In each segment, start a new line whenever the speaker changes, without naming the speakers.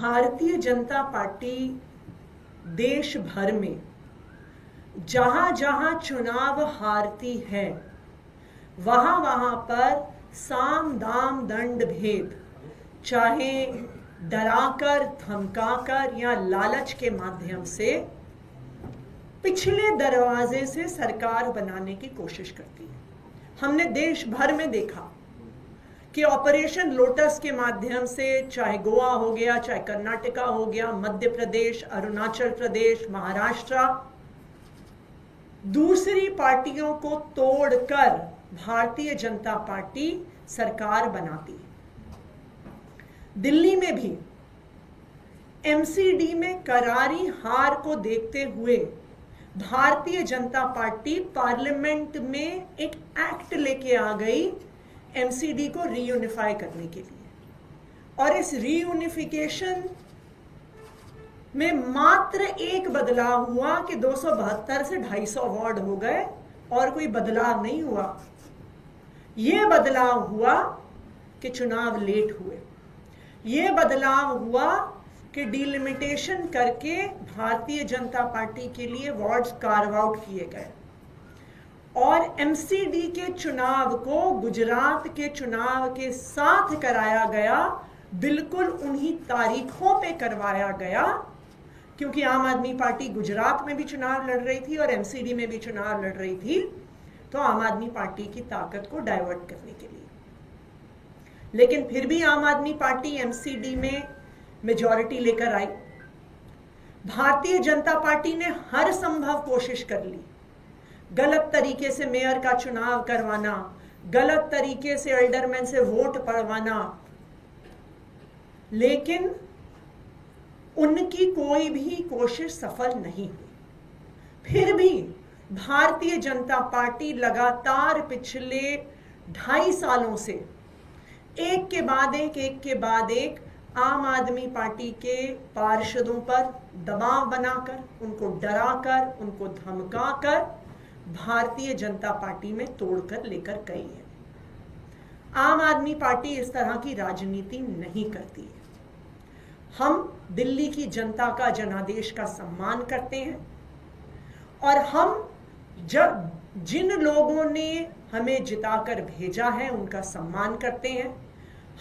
Bharatiya Janata party देश भर में जहां जहां चुनाव हारती है वहां वहां पर साम दाम दंड भेद, चाहे डराकर धमकाकर या लालच के माध्यम से पिछले दरवाजे से सरकार बनाने की कोशिश करती है। हमने देश भर में देखा कि ऑपरेशन लोटस के माध्यम से, चाहे गोवा हो गया, चाहे कर्नाटका हो गया, मध्य प्रदेश, अरुणाचल प्रदेश, महाराष्ट्र, दूसरी पार्टियों को तोड़कर भारतीय जनता पार्टी सरकार बनाती है। दिल्ली में भी एमसीडी में करारी हार को देखते हुए भारतीय जनता पार्टी पार्लियामेंट में एक एक्ट लेके आ गई एमसीडी को रीयूनिफाई करने के लिए। और इस रीयूनिफिकेशन में मात्र एक बदलाव हुआ कि 272 से 250 वार्ड हो गए और कोई बदलाव नहीं हुआ। यह बदलाव हुआ कि चुनाव लेट हुए। यह बदलाव हुआ कि डिलिमिटेशन करके भारतीय जनता पार्टी के लिए वार्ड्स कार्व आउट किए गए और एमसीडी के चुनाव को गुजरात के चुनाव के साथ कराया गया, बिल्कुल उन्हीं तारीखों पे करवाया गया, क्योंकि आम आदमी पार्टी गुजरात में भी चुनाव लड़ रही थी और एमसीडी में भी चुनाव लड़ रही थी, तो आम आदमी पार्टी की ताकत को डाइवर्ट करने के लिए। लेकिन फिर भी आम आदमी पार्टी एमसीडी में मेजॉरिटी लेकर आई। भारतीय जनता पार्टी ने हर संभव कोशिश कर ली, गलत तरीके से मेयर का चुनाव करवाना, गलत तरीके से एल्डरमैन से वोट पड़वाना, लेकिन उनकी कोई भी कोशिश सफल नहीं हुई। फिर भी भारतीय जनता पार्टी लगातार पिछले 2.5 सालों से एक के बाद एक आम आदमी पार्टी के पार्षदों पर दबाव बनाकर, उनको डराकर, उनको धमकाकर भारतीय जनता पार्टी में तोड़कर लेकर गई है। आम आदमी पार्टी इस तरह की राजनीति नहीं करती है। हम दिल्ली की जनता का, जनादेश का सम्मान करते हैं और हम जिन लोगों ने हमें जिताकर भेजा है उनका सम्मान करते हैं।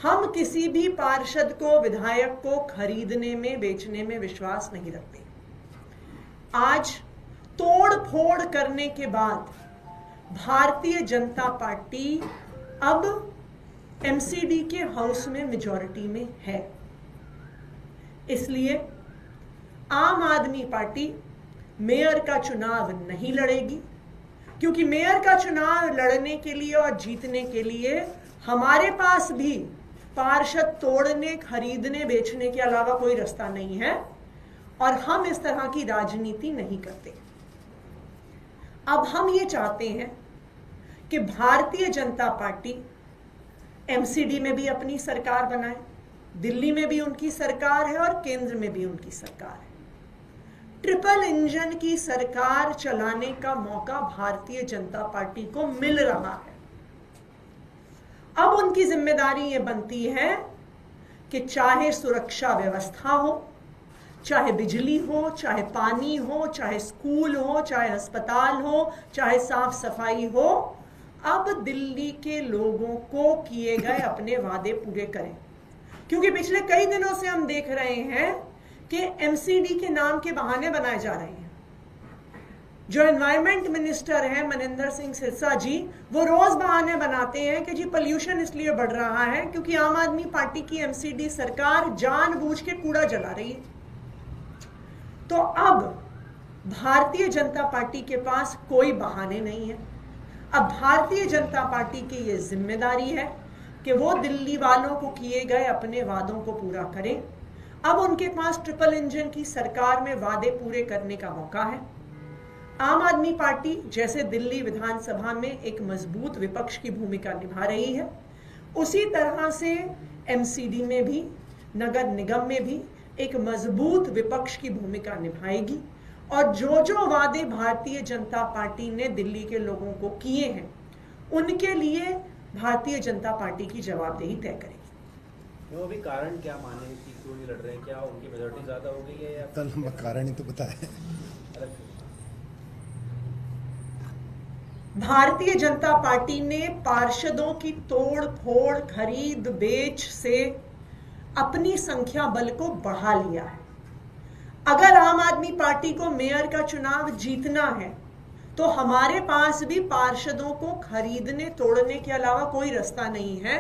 हम किसी भी पार्षद को, विधायक को खरीदने में, बेचने में विश्वास नहीं रखते। आज तोड़ फोड़ करने के बाद भारतीय जनता पार्टी अब एमसीडी के हाउस में मेजॉरिटी में है। इसलिए आम आदमी पार्टी मेयर का चुनाव नहीं लड़ेगी, क्योंकि मेयर का चुनाव लड़ने के लिए और जीतने के लिए हमारे पास भी पार्षद तोड़ने, खरीदने, बेचने के अलावा कोई रास्ता नहीं है और हम इस तरह की राजनीति नहीं करते। अब हम ये चाहते हैं कि भारतीय जनता पार्टी एमसीडी में भी अपनी सरकार बनाए, दिल्ली में भी उनकी सरकार है और केंद्र में भी उनकी सरकार है। ट्रिपल इंजन की सरकार चलाने का मौका भारतीय जनता पार्टी को मिल रहा है। अब उनकी जिम्मेदारी ये बनती है कि चाहे सुरक्षा व्यवस्था हो, चाहे बिजली हो, चाहे पानी हो, चाहे स्कूल हो, चाहे अस्पताल हो, चाहे साफ सफाई हो, अब दिल्ली के लोगों को किए गए अपने वादे पूरे करें। क्योंकि पिछले कई दिनों से हम देख रहे हैं कि एमसीडी के नाम के बहाने बनाए जा रहे हैं। जो एनवायरमेंट मिनिस्टर है मनिंदर सिंह सिरसा जी, वो रोज बहाने बनाते हैं कि जी पोल्यूशन इसलिए बढ़ रहा है क्योंकि आम आदमी पार्टी की एमसीडी सरकार जानबूझ के कूड़ा जला रही है। तो अब भारतीय जनता पार्टी के पास कोई बहाने नहीं है। अब भारतीय जनता पार्टी की ये जिम्मेदारी है कि वो दिल्ली वालों को किए गए अपने वादों को पूरा करें। अब उनके पास ट्रिपल इंजन की सरकार में वादे पूरे करने का मौका है। आम आदमी पार्टी जैसे दिल्ली विधानसभा में एक मजबूत विपक्ष की भूमिका निभा रही है, उसी तरह से एमसीडी में भी, नगर निगम में भी एक मजबूत विपक्ष की भूमिका निभाएगी और जो जो वादे भारतीय जनता पार्टी ने दिल्ली के लोगों को किए हैं उनके लिए भारतीय जनता पार्टी की जवाबदेही तय करेगी।
वो भी कारण क्या माने कि क्यों नहीं लड़ रहे हैं? क्या उनकी मेजोरिटी ज्यादा हो गई है या
कल हम कारण ही तो बताए।
भारतीय जनता पार्टी ने पार्षदों की तोड़ फोड़, खरीद बेच से अपनी संख्या बल को बढ़ा लिया है। अगर आम आदमी पार्टी को मेयर का चुनाव जीतना है तो हमारे पास भी पार्षदों को खरीदने तोड़ने के अलावा कोई रास्ता नहीं है,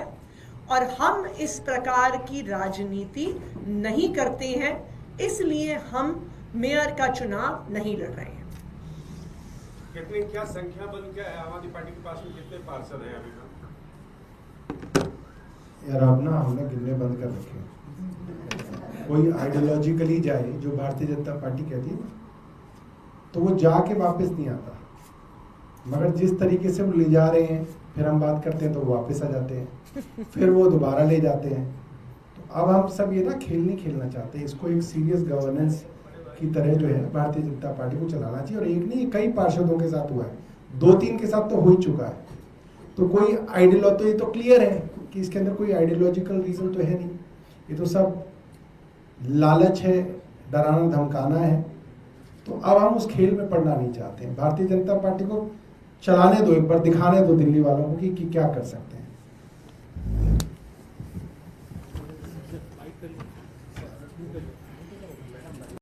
और हम इस प्रकार की राजनीति नहीं करते हैं, इसलिए हम मेयर का चुनाव नहीं लड़ रहे हैं।
कितने, क्या संख्या बल क्या है आम आदमी पार्टी के पास में, कितने पार्षद हैं अभी तक?
यार अब ना हमने गिनने बंद कर रखे हैं। कोई आइडियोलॉजिकली जाए, जो भारतीय जनता पार्टी कहती है ना, तो वो जाके वापस नहीं आता, मगर जिस तरीके से वो ले जा रहे हैं, फिर हम बात करते हैं तो वो वापस आ जाते हैं, फिर वो दोबारा ले जाते हैं। तो अब हम सब ये ना खेल नहीं खेलना चाहते, इसको एक सीरियस गवर्नेंस की तरह जो है भारतीय जनता पार्टी को चलाना चाहिए। और एक नहीं, कई पार्षदों के साथ हुआ है, 2-3 के साथ तो हो ही चुका है। तो कोई आइडियोलॉजी, तो ये तो क्लियर है कि इसके अंदर कोई आइडियोलॉजिकल रीजन तो है नहीं, ये तो सब लालच है, डराना धमकाना है। तो अब हम उस खेल में पड़ना नहीं चाहते हैं। भारतीय जनता पार्टी को चलाने दो, एक बार दिखाने दो दिल्ली वालों को कि क्या कर सकते हैं।